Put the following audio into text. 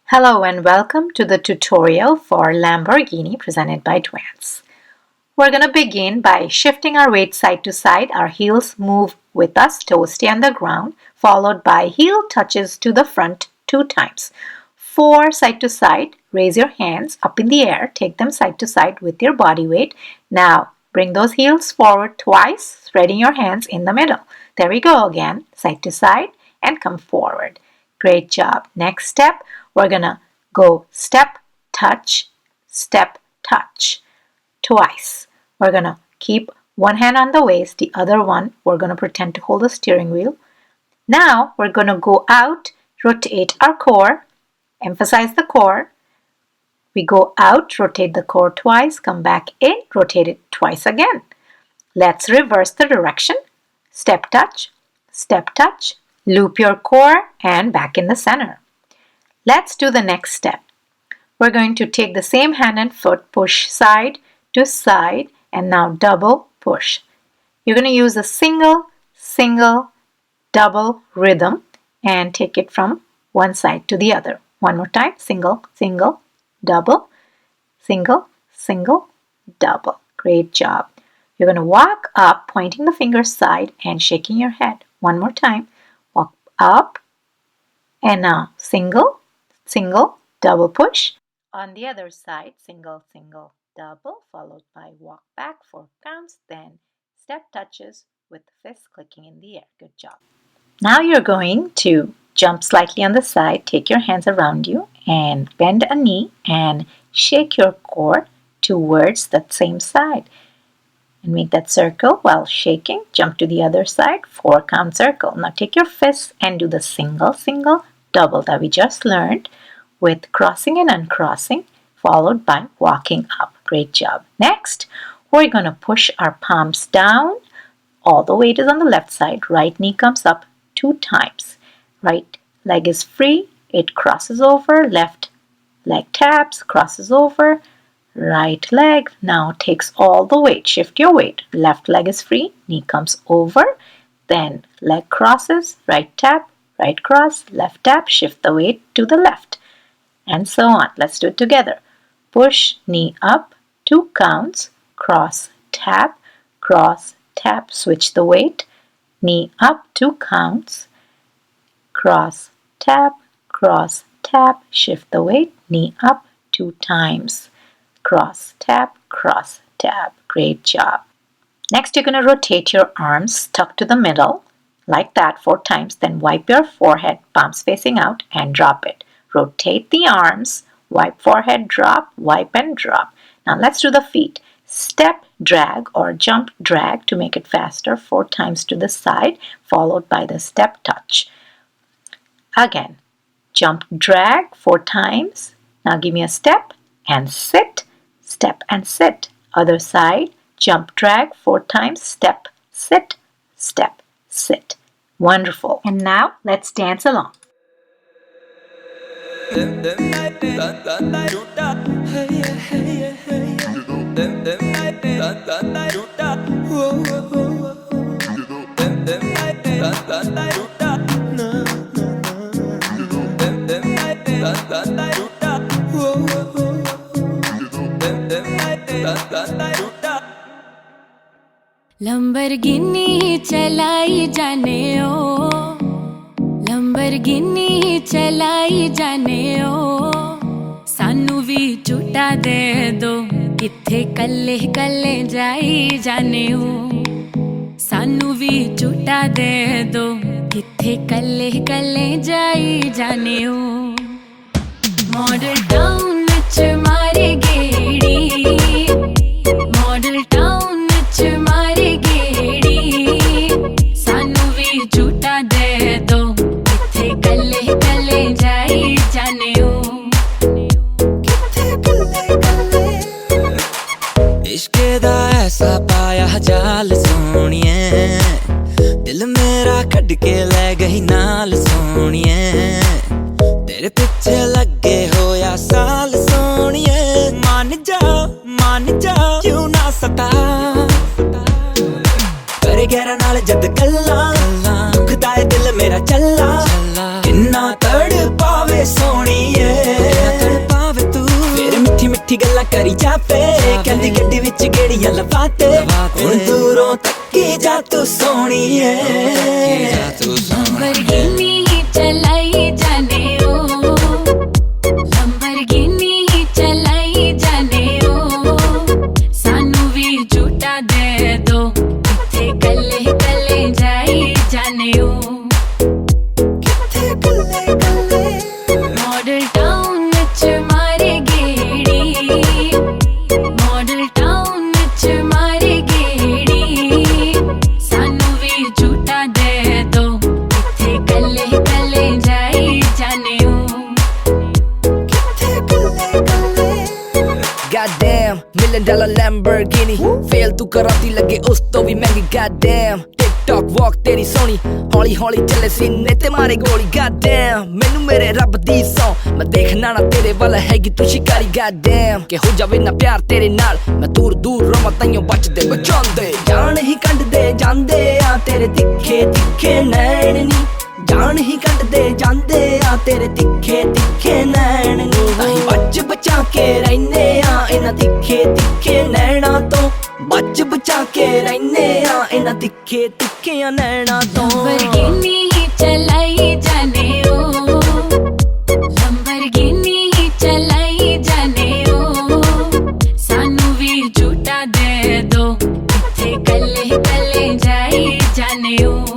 Hello and welcome to the tutorial for Lamborghini presented by Dwance. We're going to begin by shifting our weight side to side. Our heels move with us, toes stay on the ground, followed by heel touches to the front 2 times. 4 side to side, raise your hands up in the air, take them side to side with your body weight. Now bring those heels forward twice, spreading your hands in the middle. There we go again, side to side and come forward. Great job. Next step, we're gonna go step, touch, twice. We're gonna keep one hand on the waist, the other one we're gonna pretend to hold the steering wheel. Now we're gonna go out, rotate our core, emphasize the core. We go out, rotate the core twice, come back in, rotate it twice again. Let's reverse the direction. Step, touch, loop your core and back in the center. Let's do the next step. We're going to take the same hand and foot, push side to side, and now double push. You're going to use a single, double rhythm and take it from one side to the other. One more time, single, double, single, double. Great job. You're going to walk up, pointing the fingers side and shaking your head. One more time. Walk up and now single, double push. On the other side, single, double, followed by walk back 4 counts, then step touches with the fists clicking in the air. Good job. Now you're going to jump slightly on the side, take your hands around you and bend a knee and shake your core towards that same side. And make that circle while shaking. Jump to the other side, 4 count circle. Now take your fists and do the single, double that we just learned with crossing and uncrossing, followed by walking up. Great job. Next, we're going to push our palms down. All the weight is on the left side. Right knee comes up 2 times. Right leg is free. It crosses over. Left leg taps, crosses over. Right leg now takes all the weight. Shift your weight. Left leg is free. Knee comes over. Then leg crosses. Right tap. Right cross. Left tap. Shift the weight to the left. And so on. Let's do it together. Push knee up. 2 counts. Cross tap. Cross tap. Switch the weight. Knee up. 2 counts. Cross tap. Cross tap. Shift the weight. Knee up 2 times. Cross tap. Great job. Next, you're going to rotate your arms tucked to the middle like that 4 times. Then wipe your forehead, palms facing out, and drop it. Rotate the arms, wipe forehead, drop, wipe and drop. Now let's do the feet. Step, drag or jump, drag to make it faster 4 times to the side, followed by the step touch. Again, jump, drag 4 times. Now give me a step and sit. Step and sit. Other side, jump, drag 4 times, step, sit, step, sit. Wonderful. And now let's dance along. Lamborghini चलाई जाने ओ Lamborghini चलाई जाने ओ सानू भी झूठा दे दो किथे कल्ले कल्ले जाई जाने ओ सानू भी झूठा दे दो किथे कल्ले कल्ले जाई जाने ओ मॉडल टाउन च मारे गेड़ी मॉडल टाउन च मारे गेड़ी सानू भी झूठा दे दो किथे कल्ले कल्ले जाई जाने ओ इश्के दा ऐसा पाया जाल सोनिए दिल मेरा कढ़ के ले गई नाल सोनिए तेरे पिछे लगे होया साल सोनिए मान जा क्यों ना सता करे गहरा नाल जद गल्ला दुखदा है दिल मेरा चला किन्ना तड़ पावे सोनिए ਨਾ ਕਰੀ ਜਾਵੇ ਕਹਿੰਦੀ ਗੱਡੀ ਵਿੱਚ ਗੇੜੀਆਂ ਲਵਾਤੇ ਹੁਣ ਦੂਰੋਂ ਤੱਕੀ ਜਾ ਤੂੰ ਸੋਹਣੀਏ Lamborghini चलाई जाने ओ Lamborghini चलाई जाने ओ सानू भी झूठा दे दो किथे कल्ले कल्ले जाई जाने ओ मॉडल टाउन विच मारे गेड़ी मॉडल टाउन विच मारे गेड़ी सानू भी झूठा दे दो किथे कल्ले कल्ले जाई जाने ओ Goddamn, $1 million Lamborghini Fail ਤੂੰ ਕਰਾਤੀ ਲੱਗੇ ਉਸ ਤੋਂ ਵੀ ਮਹਿੰਗੀ Goddamn TikTok walk ਤੇਰੀ ਸੋਹਣੀ ਹੌਲੀ ਹੌਲੀ ਚੱਲੇ ਸੀਨੇ ਤੇ ਮਾਰੇ ਗੋਲੀ Goddamn ਮੈਨੂੰ ਮੇਰੇ ਰੱਬ ਦੀ ਸੌ ਮੈਂ ਦੇਖਣਾ ਨਾ ਤੇਰੇ ਵੱਲ ਹੈਗੀ ਤੂੰ ਸ਼ਿਕਾਰੀ Goddamn ਕਿ ਹੋ ਜਾਵੇ ਨਾ ਪਿਆਰ ਤੇਰੇ ਨਾਲ ਮੈਂ ਦੂਰ ਦੂਰ ਰਵਾਂ ਤਾਈਓ ਬਚਦੇ ਬਚਾਉਂਦੇ ਜਾਨ ਹੀ ਕੱਢਦੇ ਜਾਂਦੇ ਆ ਤੇਰੇ ਤਿੱਖੇ ਤਿੱਖੇ ਨੈਣ ਨੀ ਜਾਨ ਹੀ ਕੱਢਦੇ ਜਾਂਦੇ ਆ ਤੇਰੇ ਤਿੱਖੇ ਤਿੱਖੇ ਨੈਣ ਨੀ ਤਾਹੀਂ ਬਚ ਬਚਾ ਕੇ ਰਹਿੰਦੇ ਆ ਇਹਨਾਂ ਤਿੱਖੇ ਤਿੱਖੇ ਨੈਣਾ ਤੋਂ ਬਚ ਬਚਾ ਕੇ ਰਹਿੰਦੇ ਆ ਇਹਨਾਂ ਤਿੱਖੇ ਤਿੱਖਿਆਂ ਨੈਣਾ ਤੋਂ Lamborghini चलाई जाने ओ Lamborghini चलाई जाने ओ सानू भी झूठा दे दो किथे कल्ले कल्ले जाई जाने ओ